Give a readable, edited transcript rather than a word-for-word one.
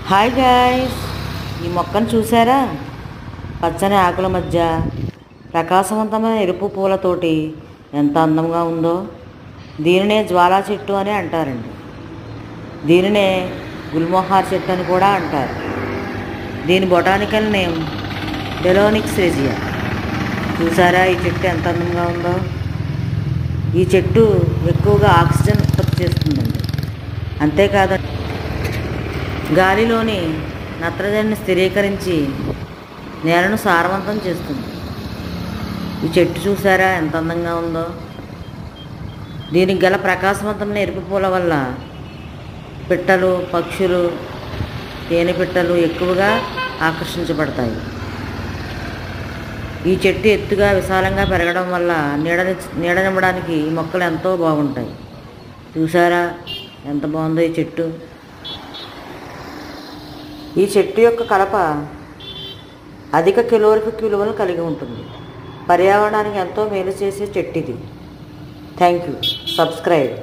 Hi guys, ఈ మొక్కను చూసారా? పచ్చని ఆకుల మధ్య ప్రకాశవంతమైన ఎరుపు పూలతోటి ఎంత అందంగా ఉందో. దీనినే జ్వాలా చెట్టు అని అంటారండి. దీనినే గుల్మోహార్ చెట్టు అని కూడా అంటారు. దీని బొటానికల్ నేమ్ బెలోనిక్స్ రెజియా. చూసారా ఈ చెట్టు ఎంత అందంగా ఉందో? ఈ చెట్టు ఎక్కువగా ఆక్సిజన్ ఉత్పత్తి చేస్తుందండి. అంతేకాదండి, గాలిలోని నత్రజనిని స్థిరీకరించి నేలను సారవంతం చేస్తుంది. ఈ చెట్టు చూసారా ఎంత అందంగా ఉందో? దీనికి గల ప్రకాశవంతమైన ఎరుపు పూల వల్ల పిట్టలు, పక్షులు, తేనె పిట్టలు ఎక్కువగా ఆకర్షించబడతాయి. ఈ చెట్టు ఎత్తుగా విశాలంగా పెరగడం వల్ల నీడనివ్వడానికి ఈ మొక్కలు ఎంతో బాగుంటాయి. చూసారా ఎంత బాగుందో ఈ చెట్టు? ఈ చెట్టు యొక్క కలప అధిక కెలోరిఫిక్ విలువను కలిగి ఉంటుంది. పర్యావరణానికి ఎంతో మేలు చేసే చెట్టు ఇది. Thank you. సబ్స్క్రైబ్.